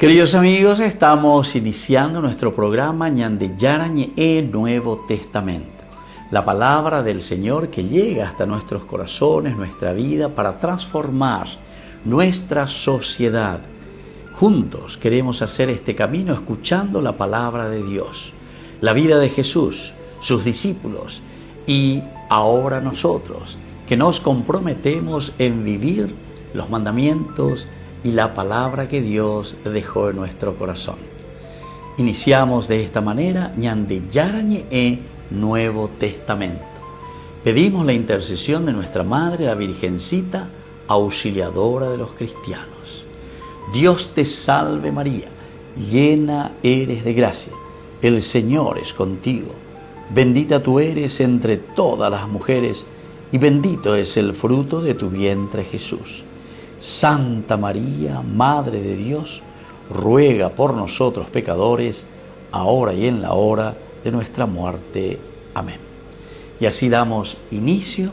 Queridos amigos, estamos iniciando nuestro programa Ñande Yarañe Nuevo Testamento. La palabra del Señor que llega hasta nuestros corazones, nuestra vida, para transformar nuestra sociedad. Juntos queremos hacer este camino escuchando la palabra de Dios, la vida de Jesús, sus discípulos y ahora nosotros, que nos comprometemos en vivir los mandamientos y la palabra que Dios dejó en nuestro corazón. Iniciamos de esta manera Ñande Yarañe Nuevo Testamento. Pedimos la intercesión de nuestra Madre, la Virgencita, auxiliadora de los cristianos. Dios te salve María, llena eres de gracia, el Señor es contigo. Bendita tú eres entre todas las mujeres y bendito es el fruto de tu vientre Jesús. Santa María, Madre de Dios, ruega por nosotros pecadores, ahora y en la hora de nuestra muerte. Amén. Y así damos inicio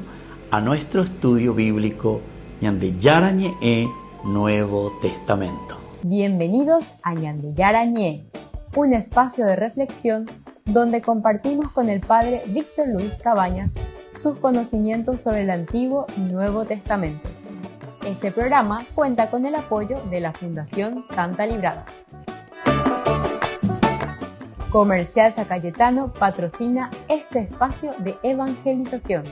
a nuestro estudio bíblico Ñande Yarañe Nuevo Testamento. Bienvenidos a Ñande Yarañe, un espacio de reflexión donde compartimos con el Padre Víctor Luis Cabañas sus conocimientos sobre el Antiguo y Nuevo Testamento. Este programa cuenta con el apoyo de la Fundación Santa Librada. Comercial San Cayetano patrocina este espacio de evangelización.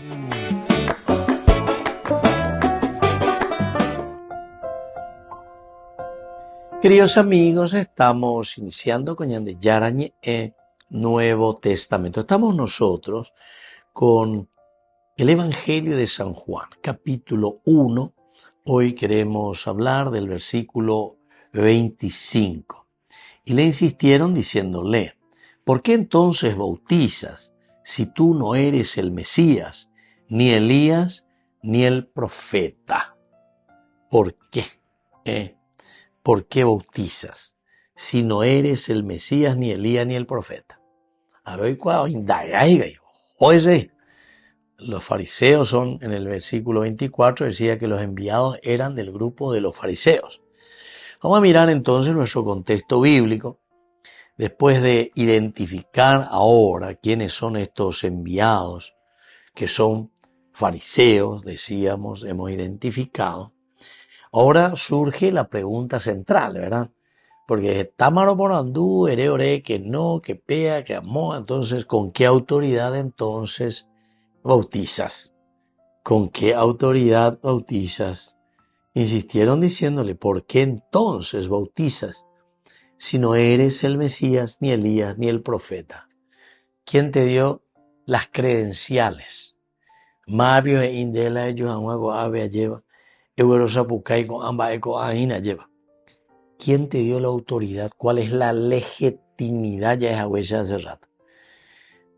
Queridos amigos, estamos iniciando con Ñande Yarañe Nuevo Testamento. Estamos nosotros con el Evangelio de San Juan, capítulo 1. Hoy queremos hablar del versículo 25. Y le insistieron diciéndole: ¿por qué entonces bautizas si tú no eres el Mesías, ni Elías, ni el profeta? ¿Por qué? ¿Por qué bautizas si no eres el Mesías, ni Elías, ni el profeta? A ver, oye, los fariseos son, en el versículo 24, decía que los enviados eran del grupo de los fariseos. Vamos a mirar entonces nuestro contexto bíblico. Después de identificar ahora quiénes son estos enviados, que son fariseos, decíamos, hemos identificado. Ahora surge la pregunta central, ¿verdad? Porque Támaro Porandú, ore, que no, que pea, que amó. Entonces, ¿con qué autoridad entonces bautizas? ¿Con qué autoridad bautizas? Insistieron diciéndole: ¿por qué entonces bautizas si no eres el Mesías, ni Elías, ni el profeta? ¿Quién te dio las credenciales? Mabio e indela ellos anguago ave lleva, eurosapucay con amba eco aina lleva. ¿Quién te dio la autoridad? ¿Cuál es la legitimidad? Ya es agüella hace rato.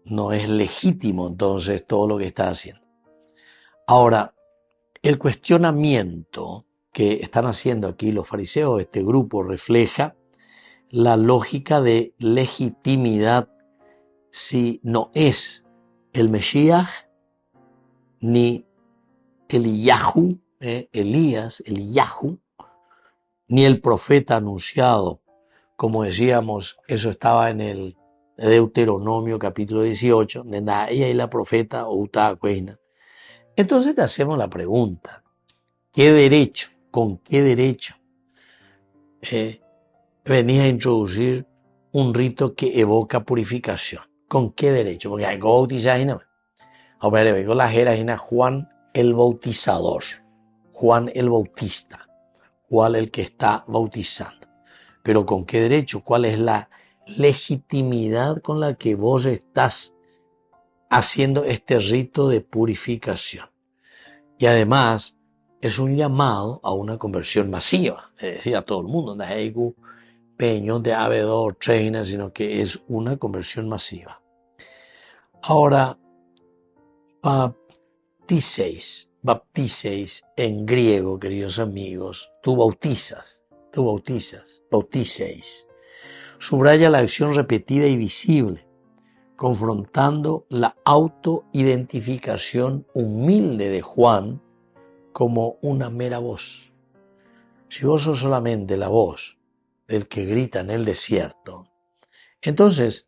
No es legítimo entonces todo lo que está haciendo. Ahora, el cuestionamiento que están haciendo aquí los fariseos, este grupo, refleja la lógica de legitimidad si no es el Mesías, ni Eliyahu, Elías, Eliyahu, ni el profeta anunciado. Como decíamos, eso estaba en el Deuteronomio capítulo 18, de ella y la profeta Outa Cueina. Entonces te hacemos la pregunta: ¿qué derecho, con qué derecho venís a introducir un rito que evoca purificación? ¿Con qué derecho? Porque hay que bautizar y no. Ahora vengo la jera Juan el Bautizador, Juan el Bautista, Juan el que está bautizando. Pero ¿con qué derecho? ¿Cuál es la legitimidad con la que vos estás haciendo este rito de purificación? Y además es un llamado a una conversión masiva, es decir, a todo el mundo, no es peñón de abedor, treina, sino que es una conversión masiva. Ahora, bapticeis en griego, queridos amigos, tú bautizas, bauticeis. Subraya la acción repetida y visible, confrontando la autoidentificación humilde de Juan como una mera voz. Si vos sos solamente la voz del que grita en el desierto. Entonces,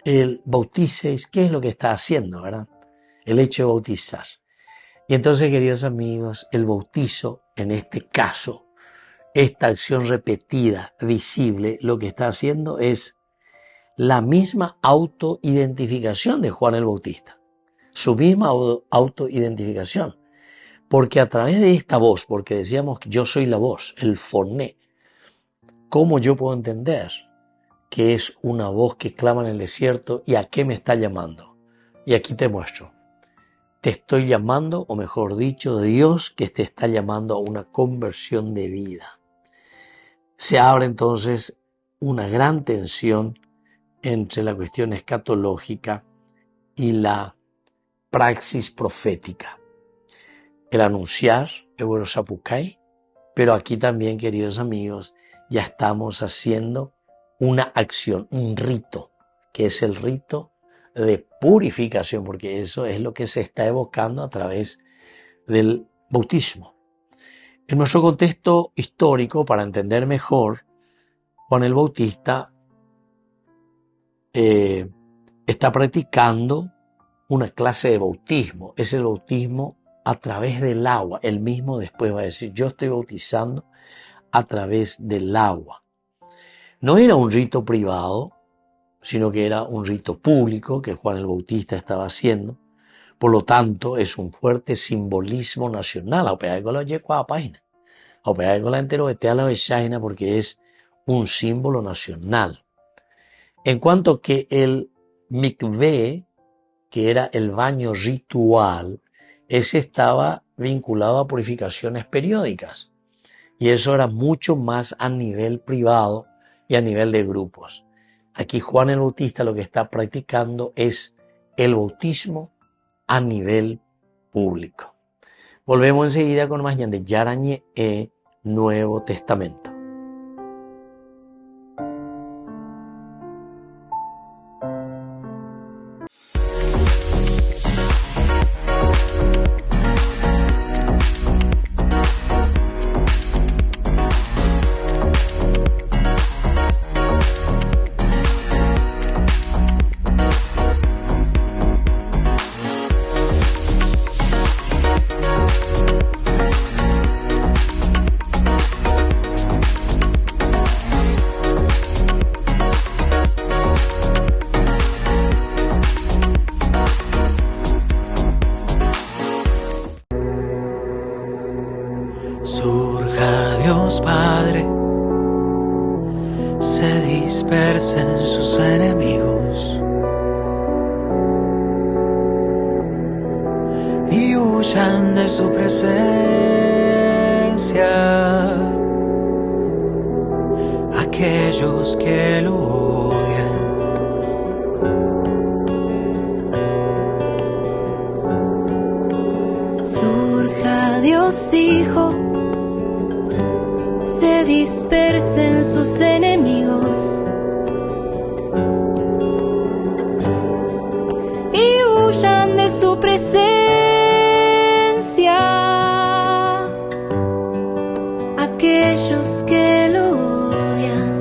el bauticeis, ¿qué es lo que está haciendo, verdad? El hecho de bautizar. Y entonces, queridos amigos, el bautizo, en este caso, esta acción repetida, visible, lo que está haciendo es la misma autoidentificación de Juan el Bautista. Su misma autoidentificación. Porque a través de esta voz, porque decíamos que yo soy la voz, el foné, ¿cómo yo puedo entender que es una voz que clama en el desierto y a qué me está llamando? Y aquí te muestro. Te estoy llamando, o mejor dicho, Dios que te está llamando a una conversión de vida. Se abre entonces una gran tensión entre la cuestión escatológica y la praxis profética. El anunciar, Eurosapukai, pero aquí también, queridos amigos, ya estamos haciendo una acción, un rito, que es el rito de purificación, porque eso es lo que se está evocando a través del bautismo. En nuestro contexto histórico, para entender mejor, Juan el Bautista está practicando una clase de bautismo. Es el bautismo a través del agua. Él mismo después va a decir, yo estoy bautizando a través del agua. No era un rito privado, sino que era un rito público que Juan el Bautista estaba haciendo. Por lo tanto, es un fuerte simbolismo nacional. Porque es un símbolo nacional. En cuanto que el mikvé, que era el baño ritual, ese estaba vinculado a purificaciones periódicas. Y eso era mucho más a nivel privado y a nivel de grupos. Aquí Juan el Bautista lo que está practicando es el bautismo a nivel público. Volvemos enseguida con más de Yarañe Nuevo Testamento. Surja Dios Padre, se dispersen sus enemigos y huyan de su presencia aquellos que lo odian. Surja Dios Hijo, se dispersen sus enemigos y huyan de su presencia aquellos que lo odian.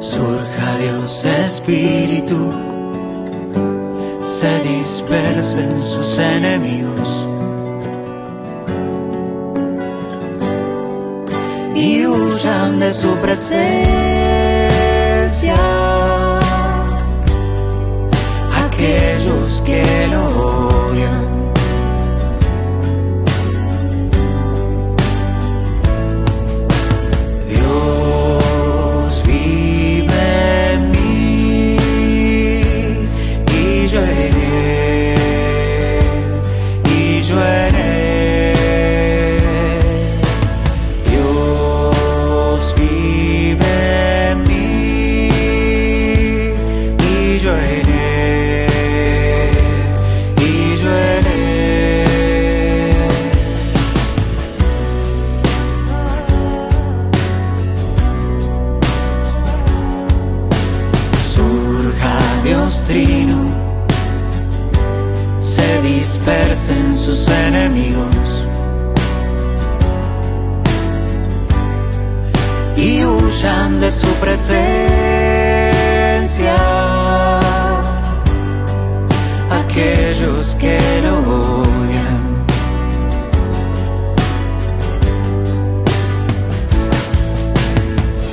Surja Dios Espíritu, se dispersen sus enemigos y huyan de su presencia aquellos que lo odian. Dios vive en mí y yo en Dios vive en mí huyan de su presencia. Aquellos que lo odian.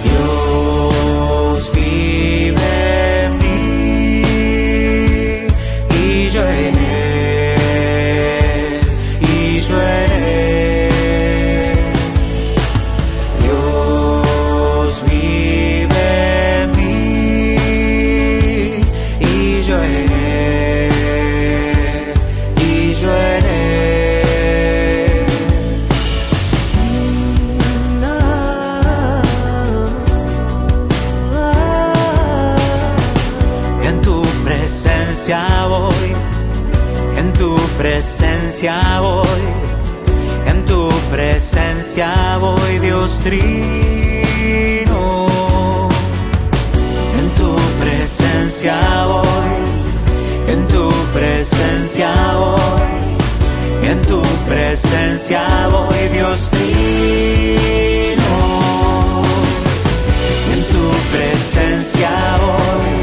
Dios vive en mí y yo en él, y yo en él. Dios vive en mí y yo en él. Voy, en tu presencia voy, en tu presencia voy, Dios trino. En tu presencia voy, en tu presencia voy, en tu presencia voy, Dios trino. En tu presencia voy,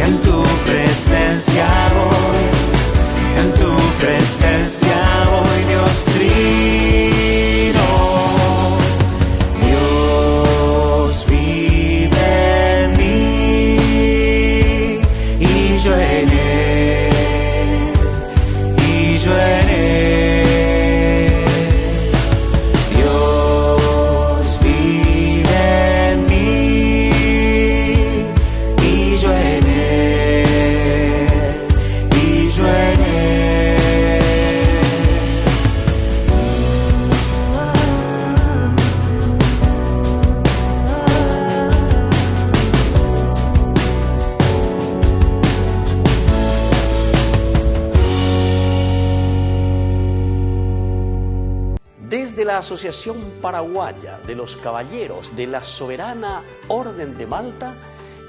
en tu presencia voy, en tu presencia voy, Dios trino. Dios vive en mí y yo en él, y yo en él. Dios vive en mí y yo en él. Desde la Asociación Paraguaya de los Caballeros de la Soberana Orden de Malta,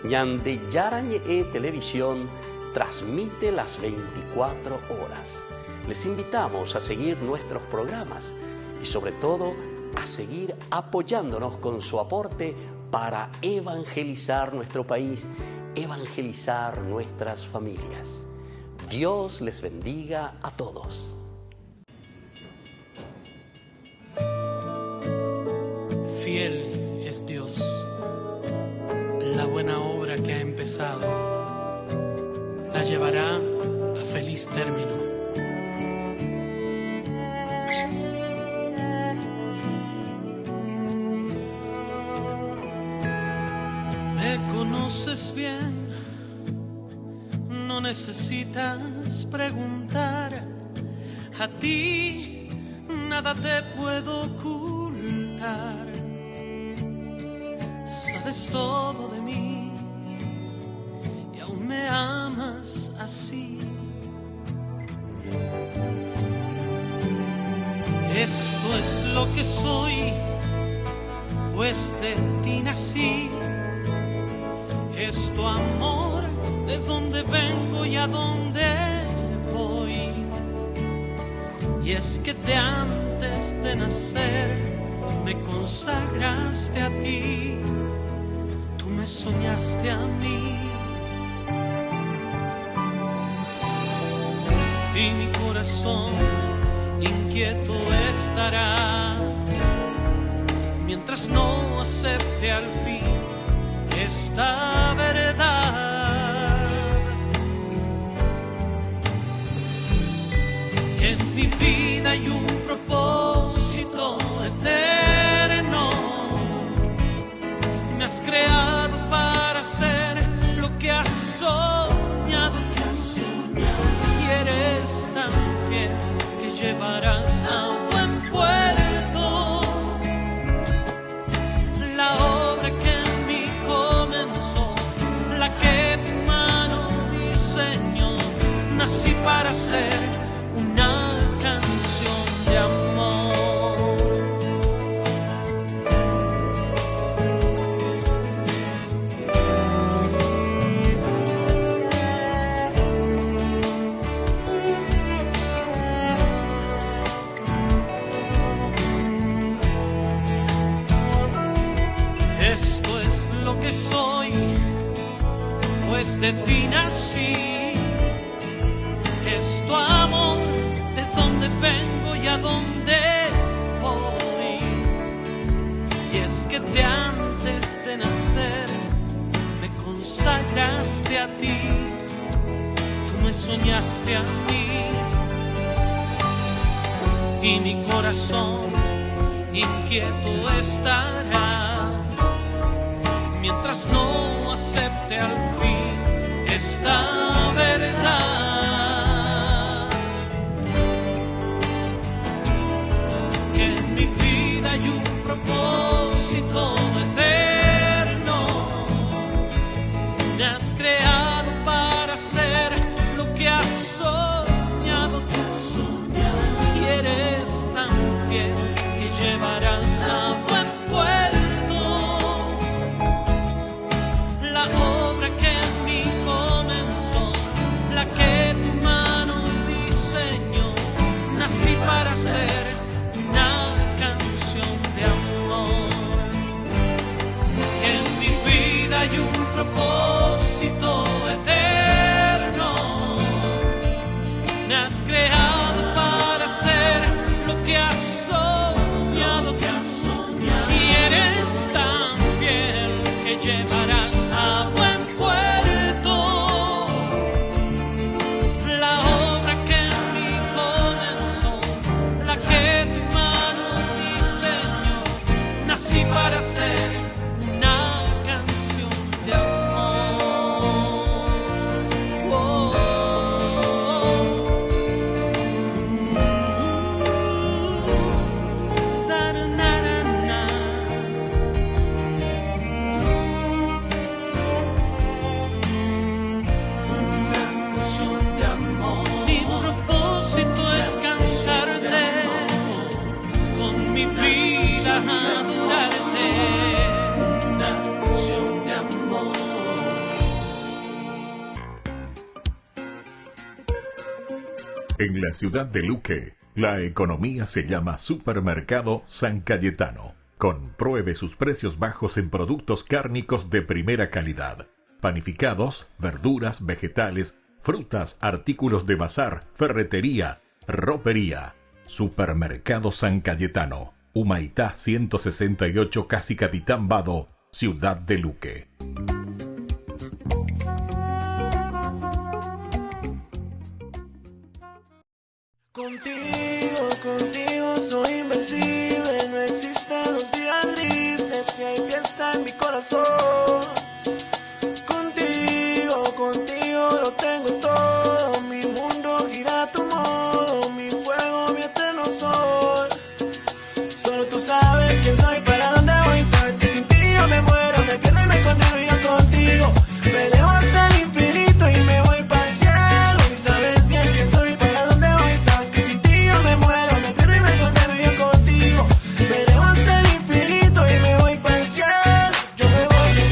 Ñande Yarañe Televisión transmite las 24 horas. Les invitamos a seguir nuestros programas y sobre todo a seguir apoyándonos con su aporte para evangelizar nuestro país, evangelizar nuestras familias. Dios les bendiga a todos. Fiel es Dios, la buena obra que ha empezado la llevará a feliz término. Me conoces bien, no necesitas preguntar, a ti nada te puedo ocultar. Sabes todo de mí y aún me amas así. Esto es lo que soy, pues de ti nací. Es tu amor, de dónde vengo y a dónde voy. Y es que de antes de nacer me consagraste a ti, tú me soñaste a mí. Y mi corazón inquieto estará mientras no acepte al fin esta verdad, que en mi vida hay un propósito eterno. Me has creado para hacer lo que has soñado, y eres tan fiel que llevarás a buen puerto la obra que en mí comenzó, la que tu mano diseñó. Nací para ser una canción de amor. pues de ti nací. Es tu amor de donde vengo y a donde voy. Y es que de antes de nacer me consagraste a ti, tú me soñaste a mí. Y mi corazón inquieto estará mientras no acepte al fin esta verdad, que en mi vida hay un propósito eterno. Me has creado para hacer lo que has soñado, y eres tan fiel que llevarás a buen puerto la obra que en mí comenzó, la que tu mano diseñó. Nací para ser una canción de amor. En mi vida hay un propósito eterno. Me has creado para hacer lo que has soñado, y eres tan fiel que llevarás a buen puerto la obra que en mí comenzó, la que tu mano diseñó. Nací para ser una canción de amor. Oh. Es cansarte, con mi vida adorarte, una canción de amor. En la ciudad de Luque, la economía se llama Supermercado San Cayetano. Compruebe sus precios bajos en productos cárnicos de primera calidad. Panificados, verduras, vegetales, frutas, artículos de bazar, ferretería, ropería. Supermercado San Cayetano, Humaitá 168, casi Capitán Vado, ciudad de Luque. Contigo soy invencible. No existen los días grises si hay fiesta en mi corazón. Contigo lo tengo todo. Mi mundo gira a tu modo, mi fuego, mi eterno sol. Solo tú sabes quién soy, para dónde voy. Sabes que sin ti yo me muero, me pierdo y me condeno. Yo contigo me elevo hasta el infinito y me voy para el cielo. Y sabes bien quién soy, para dónde voy. Sabes que sin ti yo me muero, me pierdo y me condeno. Yo contigo me elevo hasta el infinito y me voy para el cielo. Yo me voy.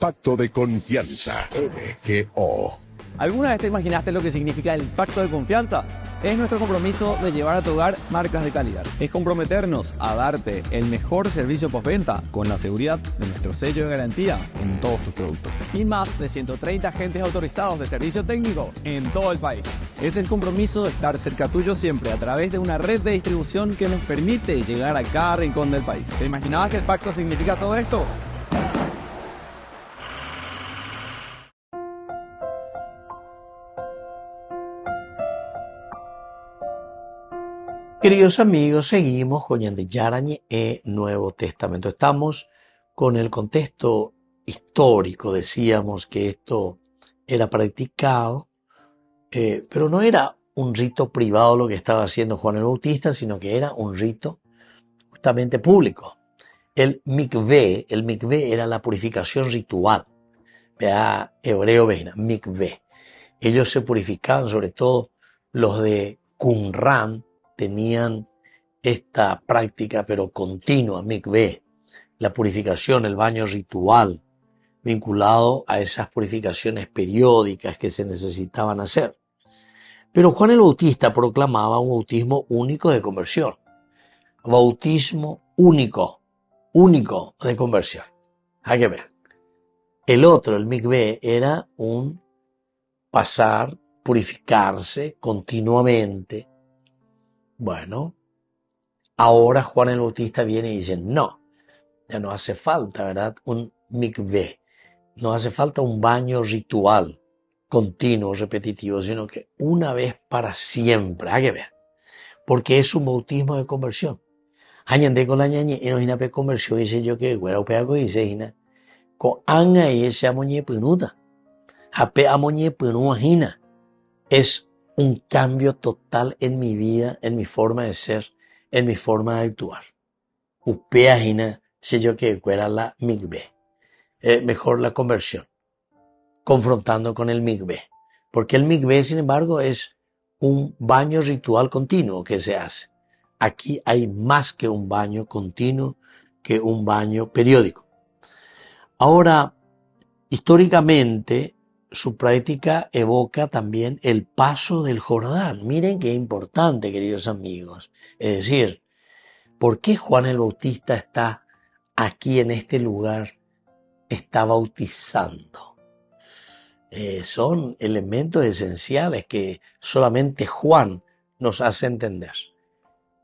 Pacto de Confianza. MGO. ¿Alguna vez te imaginaste lo que significa el pacto de confianza? Es nuestro compromiso de llevar a tu hogar marcas de calidad. Es comprometernos a darte el mejor servicio postventa con la seguridad de nuestro sello de garantía en todos tus productos. Y más de 130 agentes autorizados de servicio técnico en todo el país. Es el compromiso de estar cerca tuyo siempre a través de una red de distribución que nos permite llegar a cada rincón del país. ¿Te imaginabas que el pacto significa todo esto? Queridos amigos, seguimos con Ñandeyarañe e Nuevo Testamento. Estamos con el contexto histórico. Decíamos que esto era practicado, pero no era un rito privado lo que estaba haciendo Juan el Bautista, sino que era un rito justamente público. El mikvé era la purificación ritual. Vea, hebreo, veina, mikvé. Ellos se purificaban, sobre todo los de Qumran, tenían esta práctica pero continua, mikvé, la purificación, el baño ritual, vinculado a esas purificaciones periódicas que se necesitaban hacer. Pero Juan el Bautista proclamaba un bautismo único de conversión, bautismo único de conversión. Hay que ver. El otro, el mikvé, era un pasar, purificarse continuamente. Bueno, ahora Juan el Bautista viene y dice, no, ya no hace falta, ¿verdad? Un mikvé, no hace falta un baño ritual, continuo, repetitivo, sino que una vez para siempre, hay que ver, porque es un bautismo de conversión. Añande con la ñañe, y no hina pe conversión, dice yo que güera upeaco dice hina, con anga y ese amoñe penuta, ape amoñe penua hina, es un cambio total en mi vida, en mi forma de ser, en mi forma de actuar. Upea hina, sé yo que fuera la mikvé, mejor la conversión, confrontando con el mikvé. Porque el mikvé, sin embargo, es un baño ritual continuo que se hace. Aquí hay más que un baño continuo, que un baño periódico. Ahora, históricamente, su práctica evoca también el paso del Jordán. Miren qué importante, queridos amigos. Es decir, ¿por qué Juan el Bautista está aquí en este lugar? Está bautizando. Son elementos esenciales que solamente Juan nos hace entender.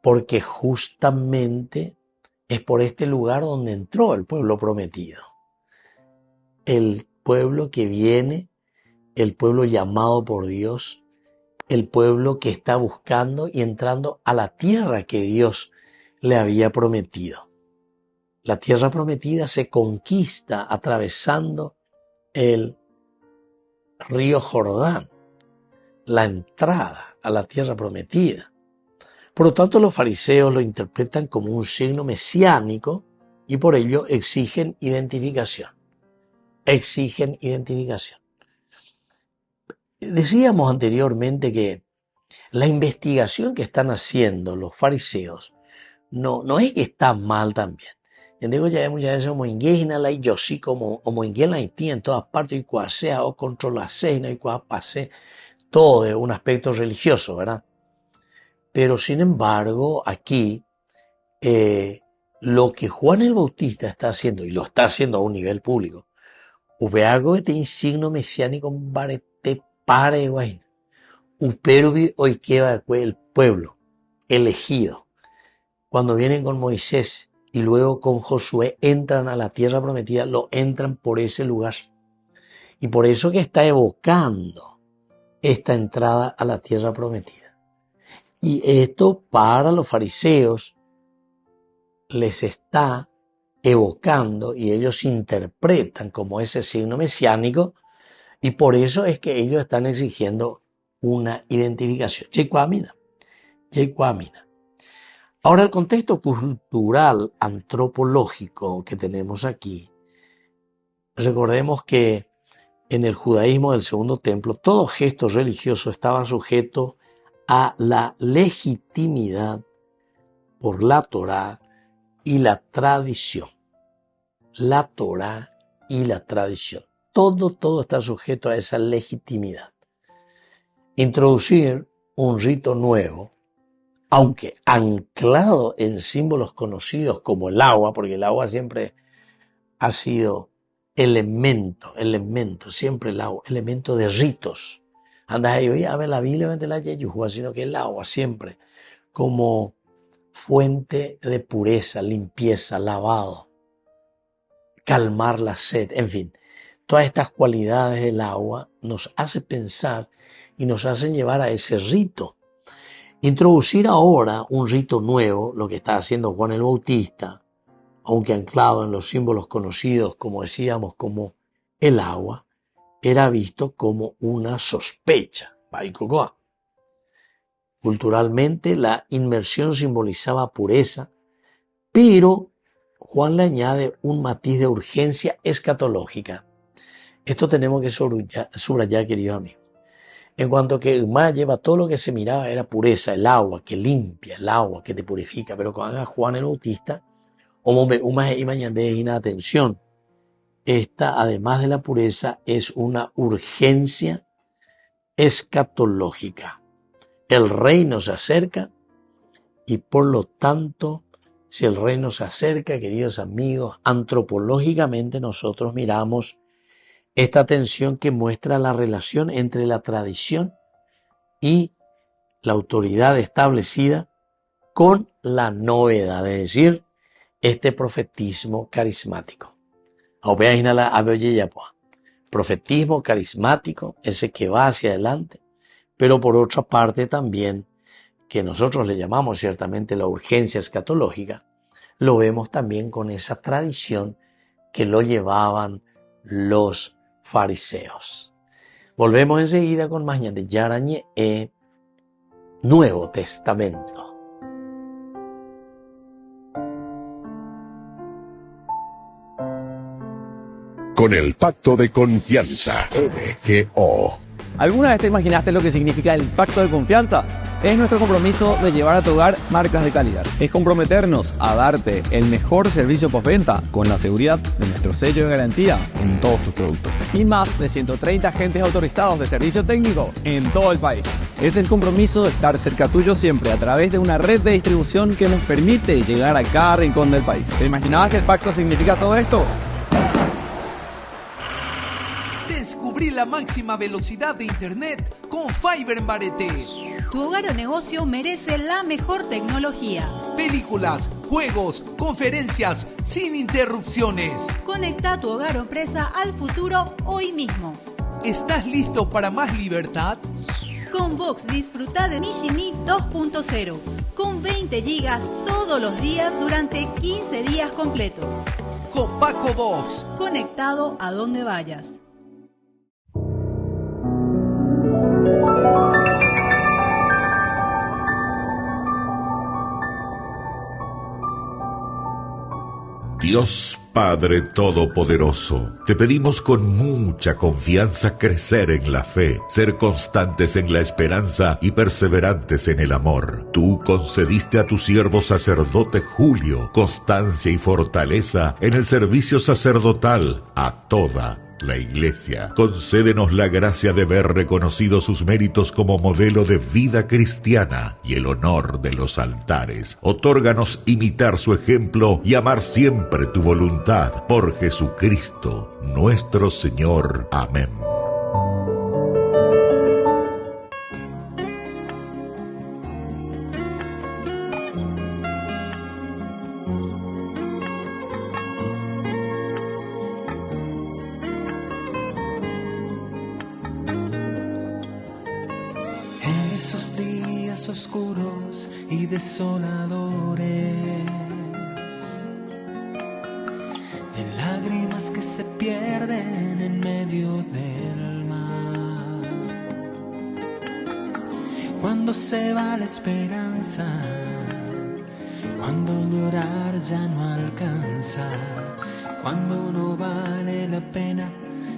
Porque justamente es por este lugar donde entró el pueblo prometido. El pueblo que viene, el pueblo llamado por Dios, el pueblo que está buscando y entrando a la tierra que Dios le había prometido. La tierra prometida se conquista atravesando el río Jordán, la entrada a la tierra prometida. Por lo tanto, los fariseos lo interpretan como un signo mesiánico y por ello exigen identificación. Decíamos anteriormente que la investigación que están haciendo los fariseos no es que está mal también. Digo, ya muchas veces como indígena la yo sí como indígena Haití en todas partes y cual sea o controla no y cual pase todo de un aspecto religioso, ¿verdad? Pero sin embargo aquí lo que Juan el Bautista está haciendo y lo está haciendo a un nivel público, upeago este signo mesiánico barete pare guay, uperubi hoy queda el pueblo elegido cuando vienen con Moisés y luego con Josué entran a la tierra prometida, lo entran por ese lugar. Y por eso que está evocando esta entrada a la tierra prometida. Y esto para los fariseos les está evocando y ellos interpretan como ese signo mesiánico y por eso es que ellos están exigiendo una identificación. Yecuamina. Ahora, el contexto cultural, antropológico que tenemos aquí, recordemos que en el judaísmo del Segundo Templo, todo gesto religioso estaba sujeto a la legitimidad por la Torá y la tradición. La Torá y la tradición. Todo está sujeto a esa legitimidad. Introducir un rito nuevo, aunque anclado en símbolos conocidos como el agua, porque el agua siempre ha sido elemento, siempre el agua, elemento de ritos. Andas ahí, oye, a ver la Biblia, vente la yeyujua, sino que el agua siempre como fuente de pureza, limpieza, lavado, calmar la sed, en fin. Todas estas cualidades del agua nos hace pensar y nos hacen llevar a ese rito. Introducir ahora un rito nuevo, lo que está haciendo Juan el Bautista, aunque anclado en los símbolos conocidos, como decíamos, como el agua, era visto como una sospecha. Culturalmente la inmersión simbolizaba pureza, pero Juan le añade un matiz de urgencia escatológica. Esto tenemos que subrayar, queridos amigos. En cuanto que el mar lleva todo lo que se miraba era pureza, el agua que limpia, el agua que te purifica, pero cuando Juan el Bautista, atención, esta, además de la pureza, es una urgencia escatológica. El reino se acerca y por lo tanto, si el reino se acerca, queridos amigos, antropológicamente nosotros miramos esta tensión que muestra la relación entre la tradición y la autoridad establecida con la novedad, es decir, este profetismo carismático. Profetismo carismático, ese que va hacia adelante, pero por otra parte también, que nosotros le llamamos ciertamente la urgencia escatológica, lo vemos también con esa tradición que lo llevaban los fariseos. Volvemos enseguida con más de Yarañe Nuevo Testamento. Con el pacto de confianza, MGO. ¿Alguna vez te imaginaste lo que significa el pacto de confianza? Es nuestro compromiso de llevar a tu hogar marcas de calidad. Es comprometernos a darte el mejor servicio postventa con la seguridad de nuestro sello de garantía en todos tus productos. Y más de 130 agentes autorizados de servicio técnico en todo el país. Es el compromiso de estar cerca tuyo siempre a través de una red de distribución que nos permite llegar a cada rincón del país. ¿Te imaginabas que el pacto significa todo esto? Descubrí la máxima velocidad de internet con Fiber en Barete. Tu hogar o negocio merece la mejor tecnología. Películas, juegos, conferencias, sin interrupciones. Conecta tu hogar o empresa al futuro hoy mismo. ¿Estás listo para más libertad? Con Vox disfruta de Mishimi 2.0 con 20 gigas todos los días durante 15 días completos. Con Paco Vox. Conectado a donde vayas. Dios Padre Todopoderoso, te pedimos con mucha confianza crecer en la fe, ser constantes en la esperanza y perseverantes en el amor. Tú concediste a tu siervo sacerdote Julio constancia y fortaleza en el servicio sacerdotal a toda la Iglesia. Concédenos la gracia de ver reconocidos sus méritos como modelo de vida cristiana y el honor de los altares. Otórganos imitar su ejemplo y amar siempre tu voluntad. Por Jesucristo, nuestro Señor. Amén. Oscuros y desoladores, de lágrimas que se pierden en medio del mar. Cuando se va la esperanza, cuando llorar ya no alcanza, cuando no vale la pena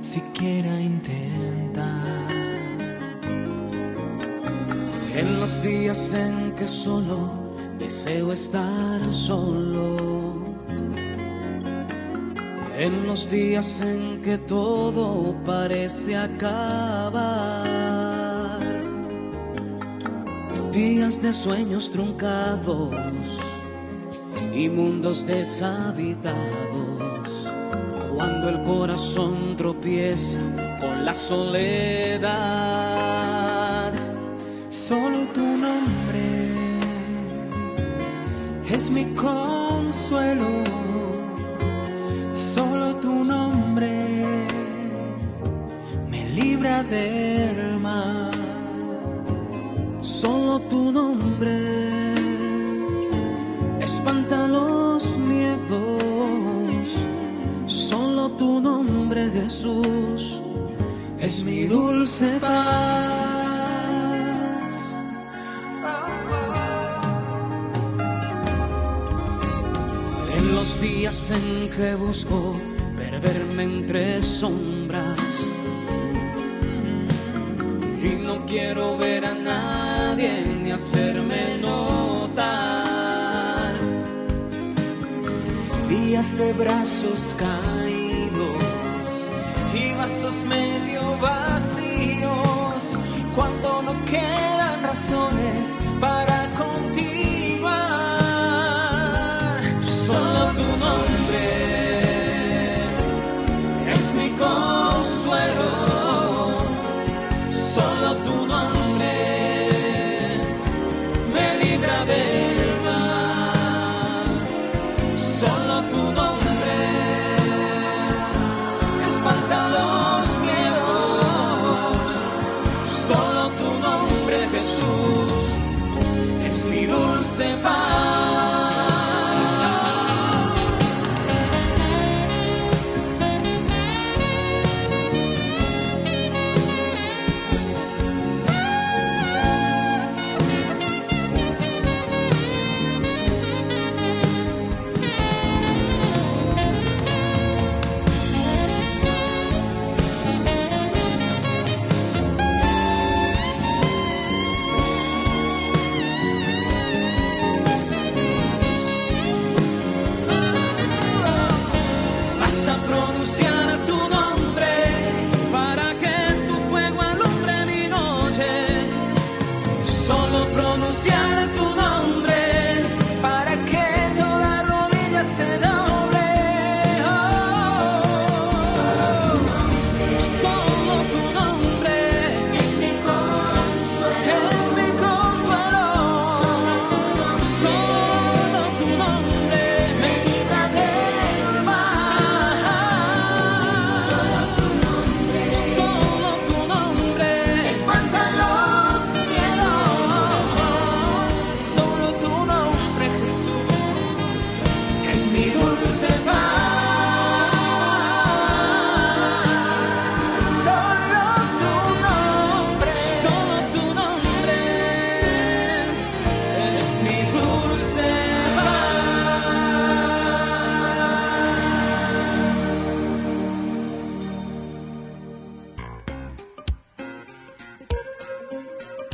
siquiera intentar. En los días en que solo deseo estar solo, En los días en que todo parece acabar, días de sueños truncados y mundos deshabitados, cuando el corazón tropieza con la soledad. Solo tu nombre es mi consuelo, solo tu nombre me libra del mal, solo tu nombre espanta los miedos, solo tu nombre, Jesús, es mi dulce paz. En los días en que busco perderme entre sombras y no quiero ver a nadie ni hacerme notar, días de brazos caídos y vasos medio vacíos, cuando no quedan razones para continuar. Solo tu nombre es mi consuelo, solo tu nombre me libra del mal, solo tu nombre espanta los miedos, solo tu nombre, Jesús, es mi dulce paz.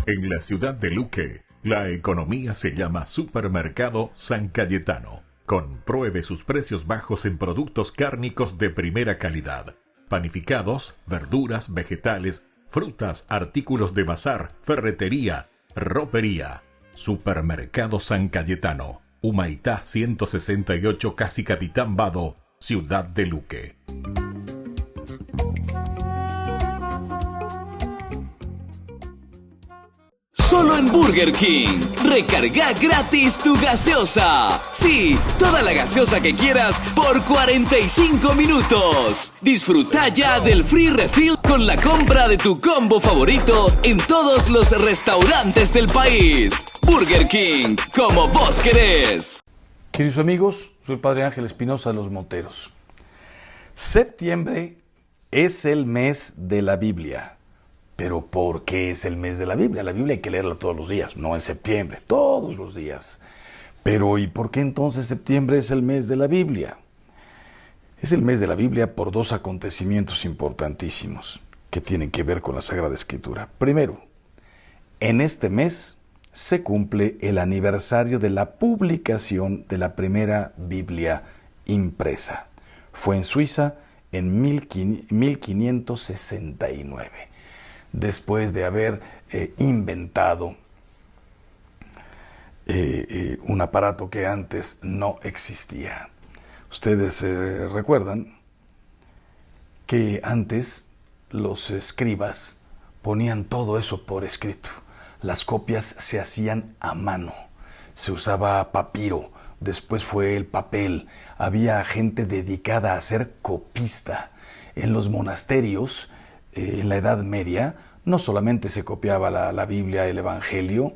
En la ciudad de Luque, la economía se llama Supermercado San Cayetano. Compruebe sus precios bajos en productos cárnicos de primera calidad. Panificados, verduras, vegetales, frutas, artículos de bazar, ferretería, ropería. Supermercado San Cayetano, Humaitá 168, Casi Capitán Vado, ciudad de Luque. Solo en Burger King. Recarga gratis tu gaseosa. Sí, toda la gaseosa que quieras por 45 minutos. Disfruta ya del free refill con la compra de tu combo favorito en todos los restaurantes del país. Burger King, como vos querés. Queridos amigos, soy el Padre Ángel Espinosa de los Monteros. Septiembre es el mes de la Biblia. Pero ¿por qué es el mes de la Biblia? La Biblia hay que leerla todos los días, no en septiembre, todos los días. Pero ¿y por qué entonces septiembre es el mes de la Biblia? Es el mes de la Biblia por dos acontecimientos importantísimos que tienen que ver con la Sagrada Escritura. Primero, en este mes se cumple el aniversario de la publicación de la primera Biblia impresa. Fue en Suiza en 1569, después de haber inventado un aparato que antes no existía. Ustedes recuerdan que antes los escribas ponían todo eso por escrito. Las copias se hacían a mano. Se usaba papiro, después fue el papel. Había gente dedicada a ser copista. En los monasterios, en la Edad Media, no solamente se copiaba la Biblia, el Evangelio,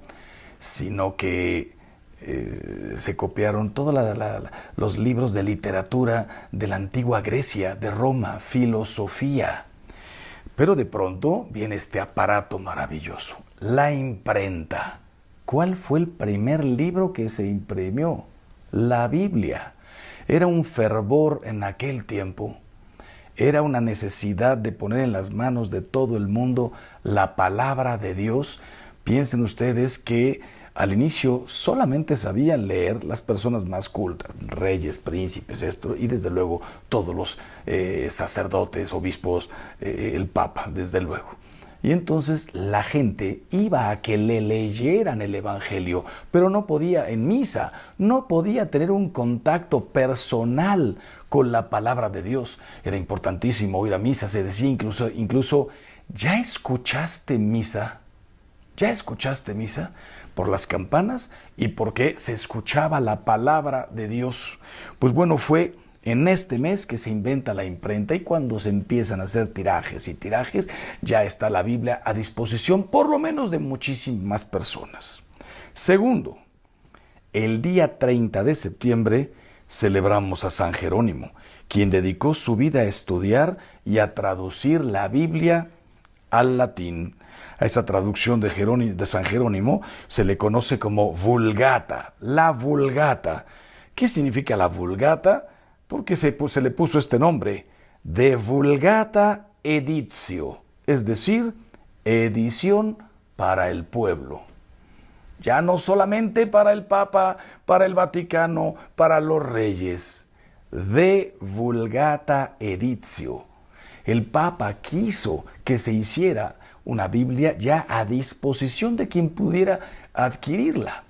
sino que se copiaron todos los libros de literatura de la antigua Grecia, de Roma, filosofía. Pero de pronto viene este aparato maravilloso, la imprenta. ¿Cuál fue el primer libro que se imprimió? La Biblia. Era un fervor en aquel tiempo. Era una necesidad de poner en las manos de todo el mundo la palabra de Dios. Piensen ustedes que al inicio solamente sabían leer las personas más cultas, reyes, príncipes, esto, y desde luego todos los sacerdotes, obispos, el Papa, desde luego. Y entonces la gente iba a que le leyeran el Evangelio, pero no podía, en misa, no podía tener un contacto personal con la palabra de Dios. Era importantísimo ir a misa, se decía incluso ¿ya escuchaste misa? ¿Ya escuchaste misa? Por las campanas y porque se escuchaba la palabra de Dios. Pues bueno, fue en este mes que se inventa la imprenta, y cuando se empiezan a hacer tirajes y tirajes, ya está la Biblia a disposición por lo menos de muchísimas personas. Segundo, el día 30 de septiembre celebramos a San Jerónimo, quien dedicó su vida a estudiar y a traducir la Biblia al latín. A esa traducción de San Jerónimo se le conoce como Vulgata, la Vulgata. ¿Qué significa la Vulgata? Porque se le puso este nombre, de Vulgata Editio, es decir, edición para el pueblo. Ya no solamente para el Papa, para el Vaticano, para los reyes, de Vulgata Editio. El Papa quiso que se hiciera una Biblia ya a disposición de quien pudiera adquirirla.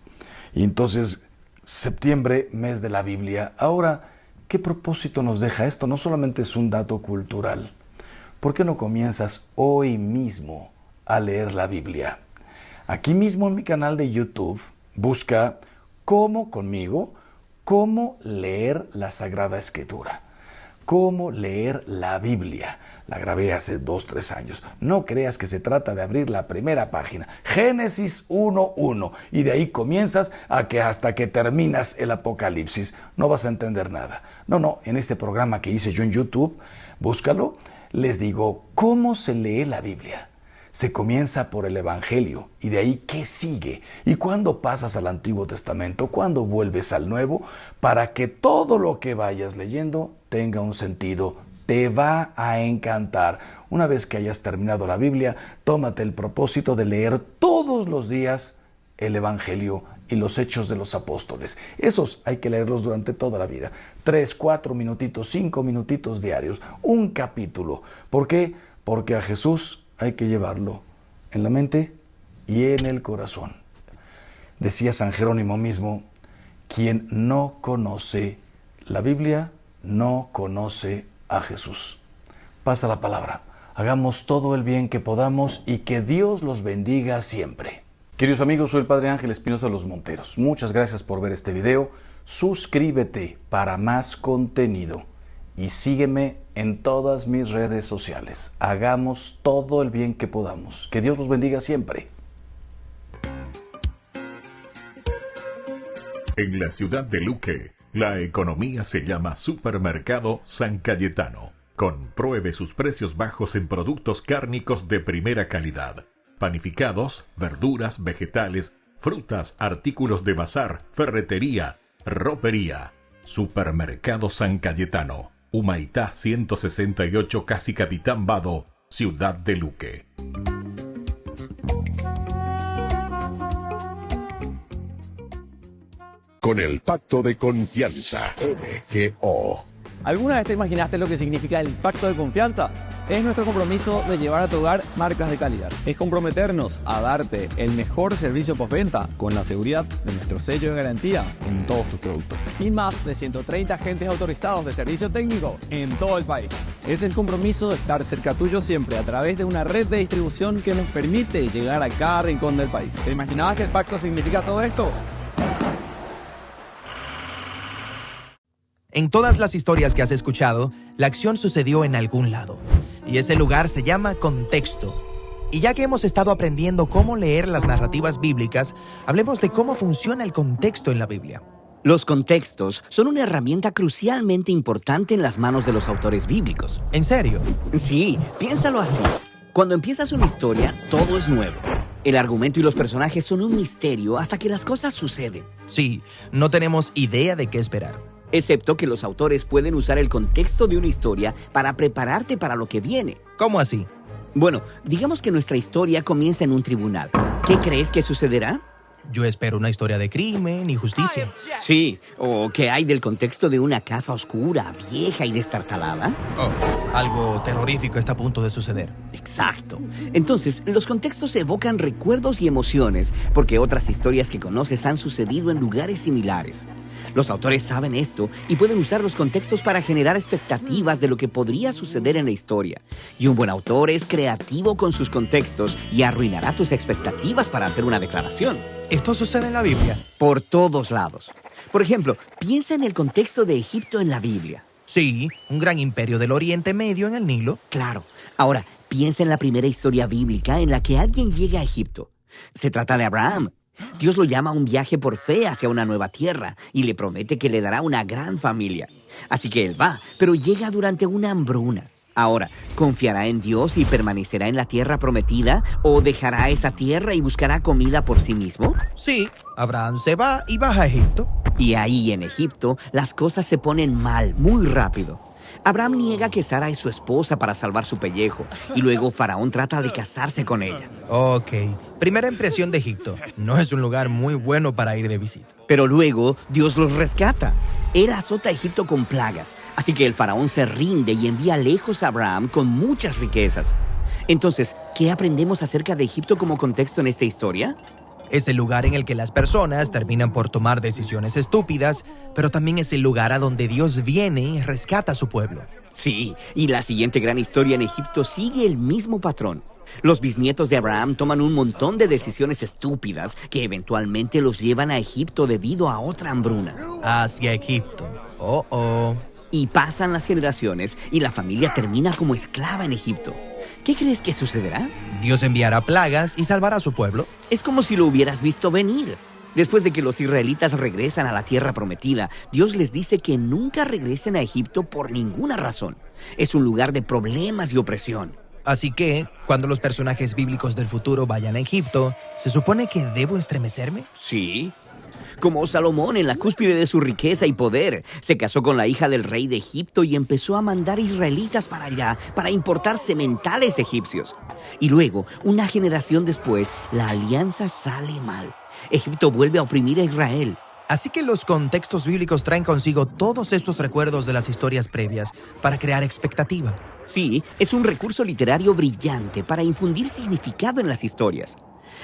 Y entonces, septiembre, mes de la Biblia. Ahora, ¿qué propósito nos deja esto? No solamente es un dato cultural. ¿Por qué no comienzas hoy mismo a leer la Biblia? Aquí mismo en mi canal de YouTube, busca cómo leer la Sagrada Escritura. Cómo leer la Biblia. La grabé hace 2-3 años. No creas que se trata de abrir la primera página, Génesis 1:1, y de ahí comienzas hasta que terminas el Apocalipsis. No vas a entender nada. No, en este programa que hice yo en YouTube, búscalo, les digo cómo se lee la Biblia. Se comienza por el Evangelio, y de ahí ¿qué sigue? Y cuando pasas al Antiguo Testamento, cuando vuelves al Nuevo, para que todo lo que vayas leyendo tenga un sentido. Te va a encantar. Una vez que hayas terminado la Biblia, tómate el propósito de leer todos los días el Evangelio y los Hechos de los Apóstoles. Esos hay que leerlos durante toda la vida. 3, 4 minutitos, 5 minutitos diarios, un capítulo. ¿Por qué? Porque a Jesús hay que llevarlo en la mente y en el corazón. Decía San Jerónimo mismo, quien no conoce la Biblia, no conoce a Jesús. Pasa la palabra. Hagamos todo el bien que podamos y que Dios los bendiga siempre. Queridos amigos, soy el Padre Ángel Espinosa de los Monteros. Muchas gracias por ver este video. Suscríbete para más contenido y sígueme en todas mis redes sociales. Hagamos todo el bien que podamos. Que Dios los bendiga siempre. En la ciudad de Luque, la economía se llama Supermercado San Cayetano. Compruebe sus precios bajos en productos cárnicos de primera calidad. Panificados, verduras, vegetales, frutas, artículos de bazar, ferretería, ropería. Supermercado San Cayetano. Humaitá 168, casi Capitán Vado, ciudad de Luque. Con el pacto de confianza, MGO. ¿Alguna vez te imaginaste lo que significa el pacto de confianza? Es nuestro compromiso de llevar a tu hogar marcas de calidad. Es comprometernos a darte el mejor servicio postventa con la seguridad de nuestro sello de garantía en todos tus productos. Y más de 130 agentes autorizados de servicio técnico en todo el país. Es el compromiso de estar cerca tuyo siempre a través de una red de distribución que nos permite llegar a cada rincón del país. ¿Te imaginabas que el pacto significa todo esto? En todas las historias que has escuchado, la acción sucedió en algún lado. Y ese lugar se llama contexto. Y ya que hemos estado aprendiendo cómo leer las narrativas bíblicas, hablemos de cómo funciona el contexto en la Biblia. Los contextos son una herramienta crucialmente importante en las manos de los autores bíblicos. ¿En serio? Sí, piénsalo así. Cuando empiezas una historia, todo es nuevo. El argumento y los personajes son un misterio hasta que las cosas suceden. Sí, no tenemos idea de qué esperar. Excepto que los autores pueden usar el contexto de una historia para prepararte para lo que viene. ¿Cómo así? Bueno, digamos que nuestra historia comienza en un tribunal. ¿Qué crees que sucederá? Yo espero una historia de crimen y justicia. Sí, o ¿qué hay del contexto de una casa oscura, vieja y destartalada? Oh, algo terrorífico está a punto de suceder. Exacto. Entonces, los contextos evocan recuerdos y emociones porque otras historias que conoces han sucedido en lugares similares. Los autores saben esto y pueden usar los contextos para generar expectativas de lo que podría suceder en la historia. Y un buen autor es creativo con sus contextos y arruinará tus expectativas para hacer una declaración. ¿Esto sucede en la Biblia? Por todos lados. Por ejemplo, piensa en el contexto de Egipto en la Biblia. Sí, un gran imperio del Oriente Medio en el Nilo. Claro. Ahora, piensa en la primera historia bíblica en la que alguien llega a Egipto. Se trata de Abraham. Dios lo llama a un viaje por fe hacia una nueva tierra y le promete que le dará una gran familia. Así que él va, pero llega durante una hambruna. Ahora, ¿confiará en Dios y permanecerá en la tierra prometida o dejará esa tierra y buscará comida por sí mismo? Sí, Abraham se va y baja a Egipto. Y ahí en Egipto las cosas se ponen mal muy rápido. Abraham niega que Sara es su esposa para salvar su pellejo y luego Faraón trata de casarse con ella. Ok, primera impresión de Egipto. No es un lugar muy bueno para ir de visita. Pero luego Dios los rescata. Él azota a Egipto con plagas, así que el faraón se rinde y envía lejos a Abraham con muchas riquezas. Entonces, ¿qué aprendemos acerca de Egipto como contexto en esta historia? Es el lugar en el que las personas terminan por tomar decisiones estúpidas, pero también es el lugar a donde Dios viene y rescata a su pueblo. Sí, y la siguiente gran historia en Egipto sigue el mismo patrón. Los bisnietos de Abraham toman un montón de decisiones estúpidas que eventualmente los llevan a Egipto debido a otra hambruna. Hacia Egipto. Y pasan las generaciones y la familia termina como esclava en Egipto. ¿Qué crees que sucederá? Dios enviará plagas y salvará a su pueblo. Es como si lo hubieras visto venir. Después de que los israelitas regresan a la tierra prometida, Dios les dice que nunca regresen a Egipto por ninguna razón. Es un lugar de problemas y opresión. Así que, cuando los personajes bíblicos del futuro vayan a Egipto, ¿se supone que debo estremecerme? Sí. Como Salomón en la cúspide de su riqueza y poder, se casó con la hija del rey de Egipto y empezó a mandar israelitas para allá para importar sementales egipcios. Y luego, una generación después, la alianza sale mal. Egipto vuelve a oprimir a Israel. Así que los contextos bíblicos traen consigo todos estos recuerdos de las historias previas para crear expectativa. Sí, es un recurso literario brillante para infundir significado en las historias.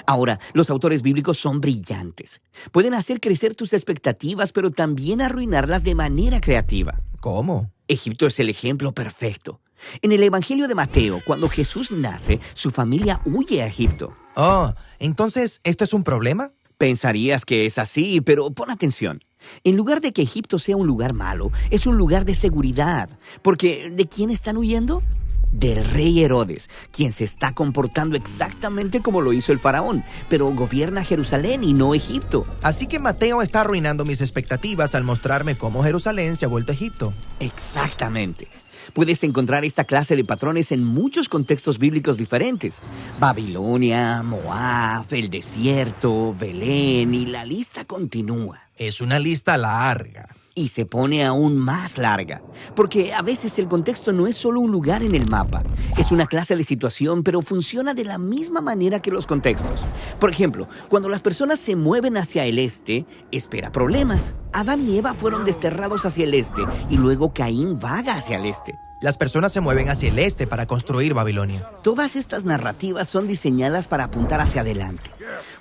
Ahora, los autores bíblicos son brillantes. Pueden hacer crecer tus expectativas, pero también arruinarlas de manera creativa. ¿Cómo? Egipto es el ejemplo perfecto. En el Evangelio de Mateo, cuando Jesús nace, su familia huye a Egipto. Oh, ¿entonces esto es un problema? Pensarías que es así, pero pon atención. En lugar de que Egipto sea un lugar malo, es un lugar de seguridad. Porque, ¿de quién están huyendo? Del rey Herodes, quien se está comportando exactamente como lo hizo el faraón, pero gobierna Jerusalén y no Egipto. Así que Mateo está arruinando mis expectativas al mostrarme cómo Jerusalén se ha vuelto Egipto. Exactamente. Puedes encontrar esta clase de patrones en muchos contextos bíblicos diferentes. Babilonia, Moab, el desierto, Belén y la lista continúa. Es una lista larga. Y se pone aún más larga, porque a veces el contexto no es solo un lugar en el mapa, es una clase de situación, pero funciona de la misma manera que los contextos. Por ejemplo, cuando las personas se mueven hacia el este, espera problemas. Adán y Eva fueron desterrados hacia el este, y luego Caín vaga hacia el este. Las personas se mueven hacia el este para construir Babilonia. Todas estas narrativas son diseñadas para apuntar hacia adelante,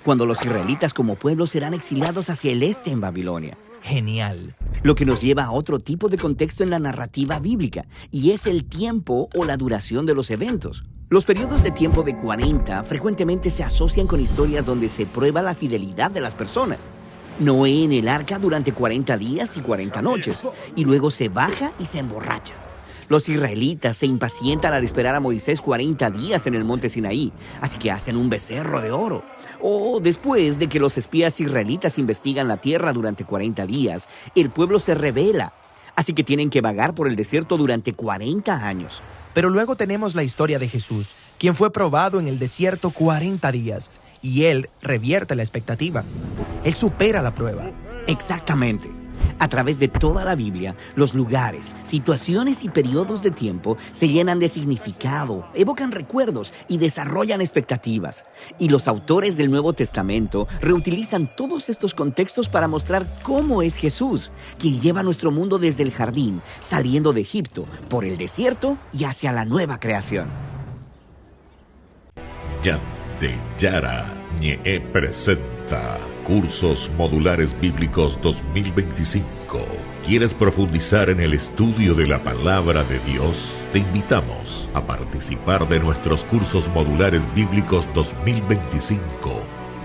cuando los israelitas como pueblo serán exiliados hacia el este en Babilonia. Genial. Lo que nos lleva a otro tipo de contexto en la narrativa bíblica, y es el tiempo o la duración de los eventos. Los periodos de tiempo de 40 frecuentemente se asocian con historias donde se prueba la fidelidad de las personas. Noé en el arca durante 40 días y 40 noches, y luego se baja y se emborracha. Los israelitas se impacientan al esperar a Moisés 40 días en el monte Sinaí, así que hacen un becerro de oro. O después de que los espías israelitas investigan la tierra durante 40 días, el pueblo se rebela, así que tienen que vagar por el desierto durante 40 años. Pero luego tenemos la historia de Jesús, quien fue probado en el desierto 40 días, y Él revierte la expectativa. Él supera la prueba. Exactamente. A través de toda la Biblia, los lugares, situaciones y periodos de tiempo se llenan de significado, evocan recuerdos y desarrollan expectativas. Y los autores del Nuevo Testamento reutilizan todos estos contextos para mostrar cómo es Jesús, quien lleva nuestro mundo desde el jardín, saliendo de Egipto, por el desierto y hacia la nueva creación. Ñe presenta Cursos Modulares Bíblicos 2025. ¿Quieres profundizar en el estudio de la Palabra de Dios? Te invitamos a participar de nuestros Cursos Modulares Bíblicos 2025.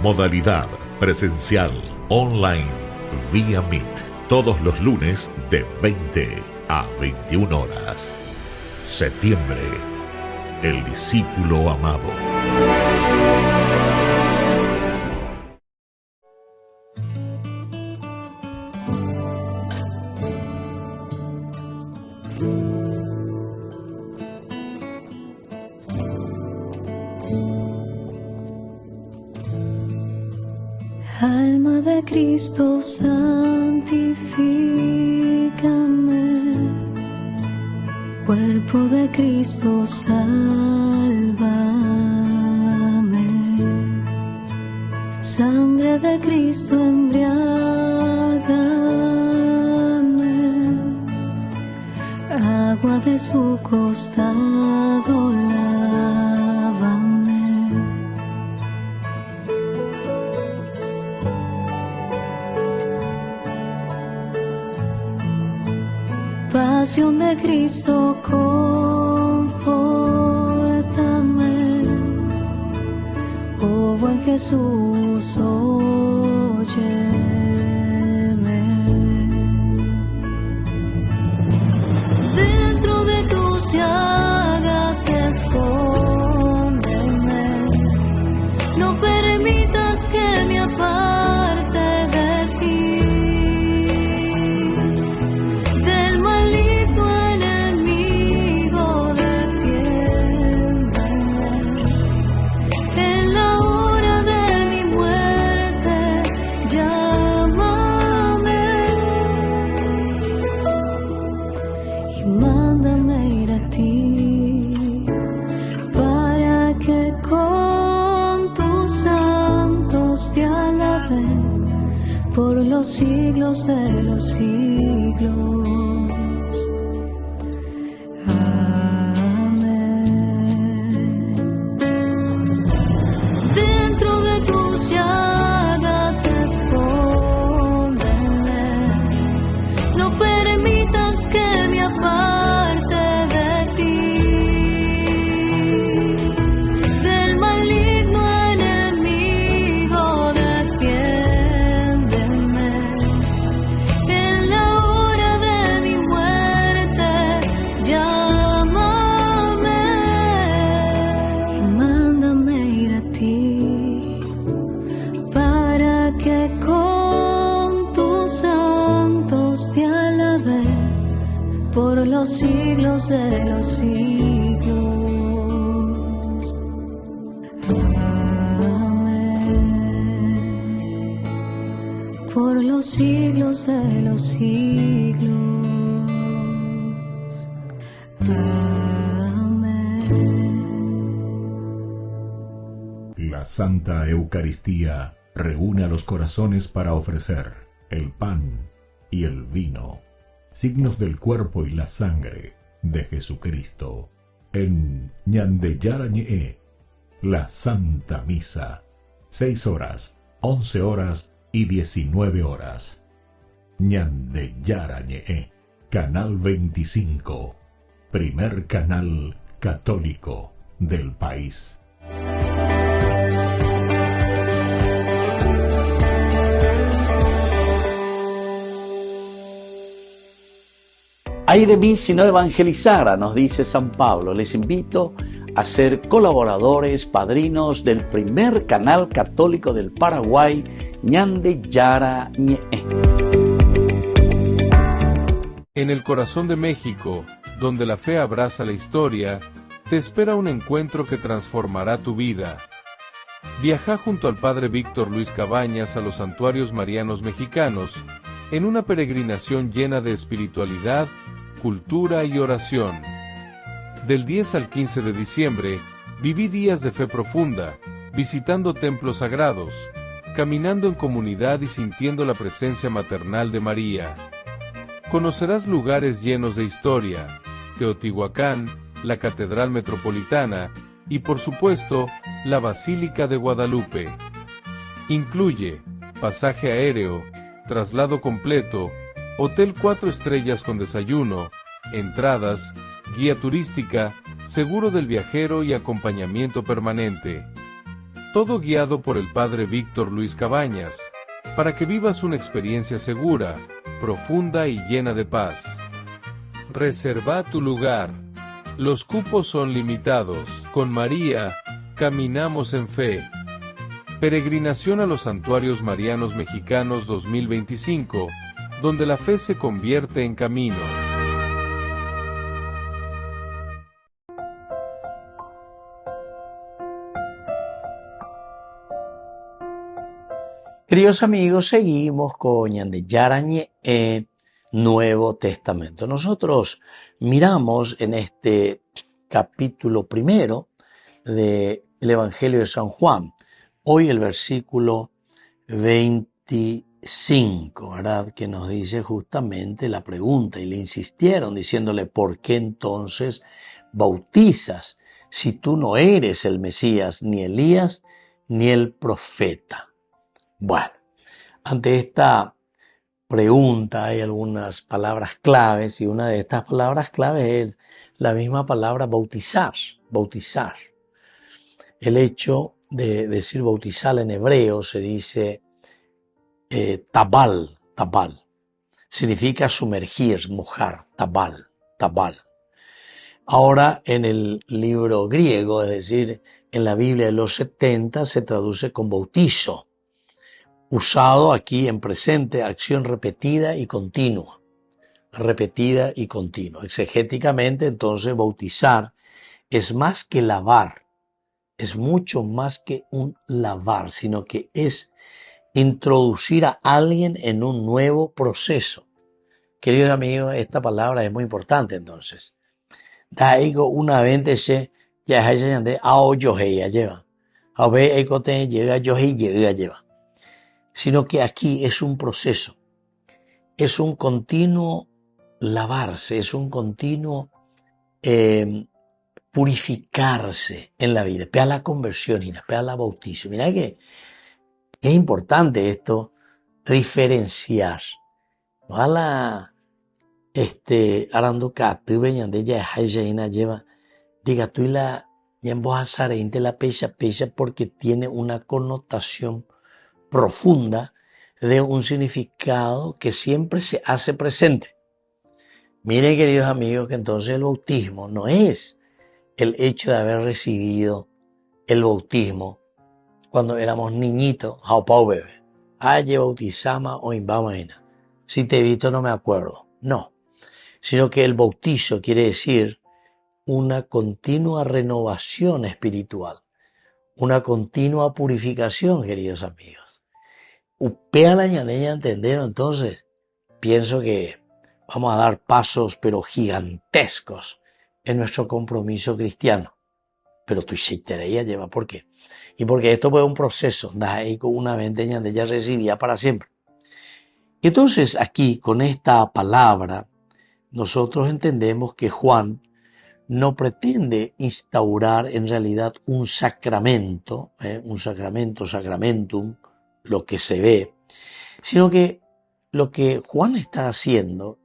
Modalidad presencial, online, vía Meet. Todos los lunes de 20 a 21 horas. Septiembre. El discípulo amado. Alma de Cristo, santifícame. Cuerpo de Cristo, sálvame. Sangre de Cristo, embriágame. Agua de su costado, lávame. Pasión de Cristo, confórtame. Oh buen Jesús, óyeme. Dentro de tus llagas escóndeme. No permitas que me aparte de ti. Por los siglos de los siglos. Amén. Dentro de tus llagas escóndeme. No permitas que me aparte de ti. Del maligno enemigo defiéndeme. En la hora de mi muerte llámame y mándame ir a ti para que con tus santos te alabe por los siglos de los siglos. por los siglos de los siglos. La Santa Eucaristía reúne a los corazones para ofrecer el pan y el vino, signos del cuerpo y la sangre de Jesucristo. En Ñandeyarañe, la Santa Misa, 6 horas, 11 horas y 19 horas. Ñandeyarañe, Canal 25, primer canal católico del país. Ay de mí si no evangelizara, nos dice San Pablo. Les invito a ser colaboradores, padrinos del primer canal católico del Paraguay, Ñandeyarañe. En el corazón de México, donde la fe abraza la historia, te espera un encuentro que transformará tu vida. Viaja junto al Padre Víctor Luis Cabañas a los santuarios marianos mexicanos, en una peregrinación llena de espiritualidad, cultura y oración. Del 10 al 15 de diciembre, viví días de fe profunda, visitando templos sagrados, caminando en comunidad y sintiendo la presencia maternal de María. Conocerás lugares llenos de historia, Teotihuacán, la Catedral Metropolitana y, por supuesto, la Basílica de Guadalupe. Incluye pasaje aéreo, traslado completo, hotel 4 estrellas con desayuno, entradas, guía turística, seguro del viajero y acompañamiento permanente. Todo guiado por el Padre Víctor Luis Cabañas, para que vivas una experiencia segura, profunda y llena de paz. Reserva tu lugar. Los cupos son limitados. Con María, caminamos en fe. Peregrinación a los Santuarios Marianos Mexicanos 2025, donde la fe se convierte en camino. Queridos amigos, seguimos con Ñandeyarañe, Nuevo Testamento. Nosotros miramos en este capítulo primero del Evangelio de San Juan, hoy el versículo 25, ¿verdad? Que nos dice justamente la pregunta, y le insistieron diciéndole: ¿por qué entonces bautizas si tú no eres el Mesías, ni Elías, ni el profeta? Bueno, ante esta pregunta hay algunas palabras claves, y una de estas palabras claves es la misma palabra bautizar, bautizar. El hecho de decir bautizar en hebreo se dice tabal, tabal. Significa sumergir, mojar, tabal, tabal. Ahora en el libro griego, es decir, en la Biblia de los 70, se traduce con bautizo, usado aquí en presente, acción repetida y continua. Repetida y continua. Exegéticamente, entonces, bautizar es más que lavar, es mucho más que un lavar, sino que es introducir a alguien en un nuevo proceso. Queridos amigos, esta palabra es muy importante entonces. Daigo una vez se ya hay de ya lleva. A ver, ecote llega yo lleva. Sino que aquí es un proceso, es un continuo lavarse, es un continuo purificarse en la vida, pea la conversión y pea la bautizo. Mira que es importante esto, diferenciar. Ojalá aranduca tu veñan de ella hayena lleva, diga tú y la en voz de la pecha porque tiene una connotación profunda de un significado que siempre se hace presente. Miren, queridos amigos, que entonces el bautismo no es el hecho de haber recibido el bautismo cuando éramos niñitos, jaupau bebé. Aye bautizama o imbamaina. Si te he visto no me acuerdo. No. Sino que el bautizo quiere decir una continua renovación espiritual, una continua purificación, queridos amigos. upea la ñaneña entender, entonces pienso que vamos a dar pasos pero gigantescos en nuestro compromiso cristiano. Pero tu seitería lleva, ¿por qué? Y porque esto fue un proceso, ahí con una vez de ella recibía para siempre. Y entonces aquí, con esta palabra, nosotros entendemos que Juan no pretende instaurar en realidad un sacramento, sacramentum, lo que se ve, sino que lo que Juan está haciendo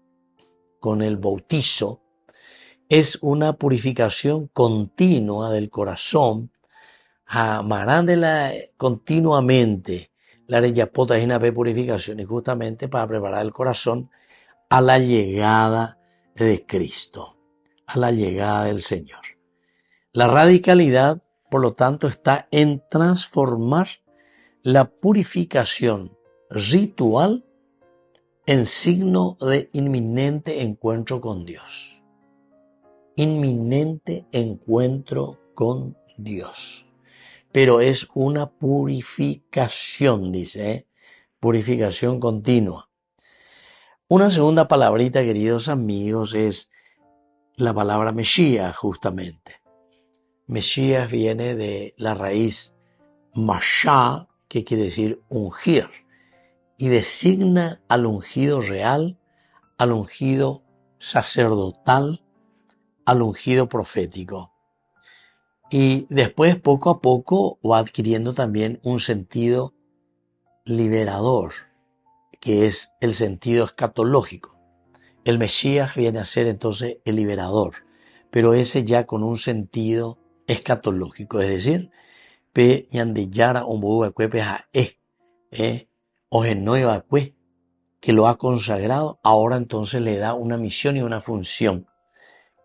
con el bautizo es una purificación continua del corazón, amarándola continuamente, la reyapota es una purificación, y justamente para preparar el corazón a la llegada de Cristo, a la llegada del Señor. La radicalidad, por lo tanto, está en transformar la purificación ritual en signo de inminente encuentro con Dios. Inminente encuentro con Dios. Pero es una purificación, dice, purificación continua. Una segunda palabrita, queridos amigos, es la palabra Mesías, justamente. Mesías viene de la raíz Mashá, que quiere decir ungir, y designa al ungido real, al ungido sacerdotal, al ungido profético. Y después, poco a poco, va adquiriendo también un sentido liberador, que es el sentido escatológico. El Mesías viene a ser entonces el liberador, pero ese ya con un sentido escatológico, es decir, que lo ha consagrado, ahora entonces le da una misión y una función,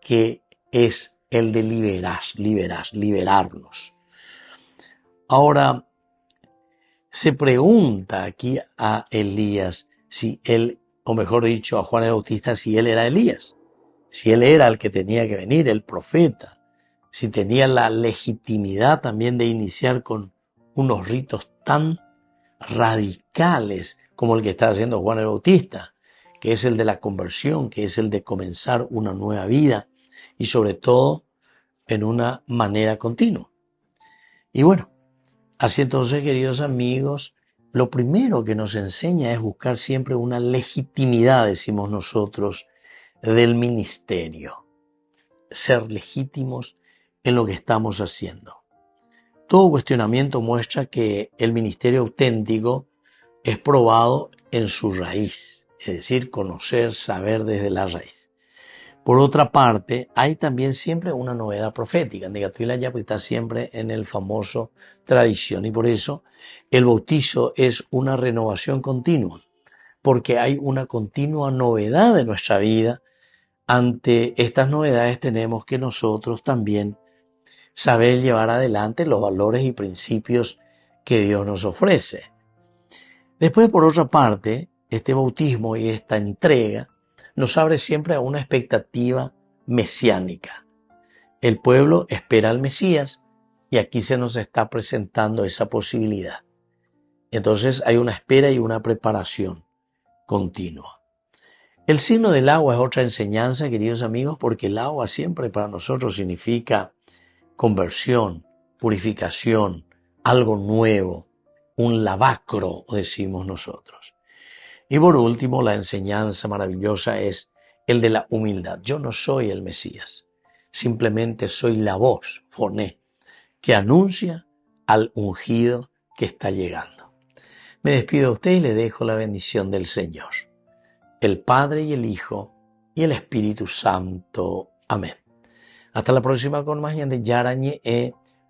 que es el de liberarnos. Ahora, se pregunta aquí a Elías si él, o mejor dicho, a Juan el Bautista, si él era Elías, si él era el que tenía que venir, el profeta, si tenía la legitimidad también de iniciar con unos ritos tan radicales como el que está haciendo Juan el Bautista, que es el de la conversión, que es el de comenzar una nueva vida, y sobre todo en una manera continua. Y bueno, así entonces, queridos amigos, lo primero que nos enseña es buscar siempre una legitimidad, decimos nosotros, del ministerio. Ser legítimos en lo que estamos haciendo. Todo cuestionamiento muestra que el ministerio auténtico es probado en su raíz, es decir, conocer, saber desde la raíz. Por otra parte, hay también siempre una novedad profética. Negatuila ya está siempre en el famoso tradición, y por eso el bautizo es una renovación continua, porque hay una continua novedad de nuestra vida. Ante estas novedades tenemos que nosotros también saber llevar adelante los valores y principios que Dios nos ofrece. Después, por otra parte, este bautismo y esta entrega nos abre siempre a una expectativa mesiánica. El pueblo espera al Mesías y aquí se nos está presentando esa posibilidad. Entonces hay una espera y una preparación continua. El signo del agua es otra enseñanza, queridos amigos, porque el agua siempre para nosotros significa conversión, purificación, algo nuevo, un lavacro, decimos nosotros. Y por último, la enseñanza maravillosa es el de la humildad. Yo no soy el Mesías, simplemente soy la voz, foné, que anuncia al ungido que está llegando. Me despido de usted y le dejo la bendición del Señor, el Padre y el Hijo y el Espíritu Santo. Amén. Hasta la próxima con más de Yarañe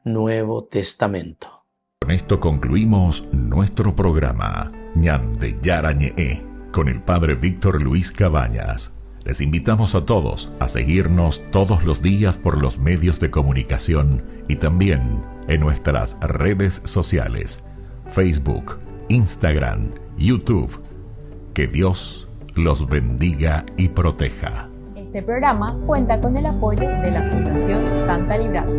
Nuevo Testamento. Con esto concluimos nuestro programa Ñande Yarañe con el Padre Víctor Luis Cabañas. Les invitamos a todos a seguirnos todos los días por los medios de comunicación y también en nuestras redes sociales, Facebook, Instagram, YouTube. Que Dios los bendiga y proteja. Este programa cuenta con el apoyo de la Fundación Santa Librada.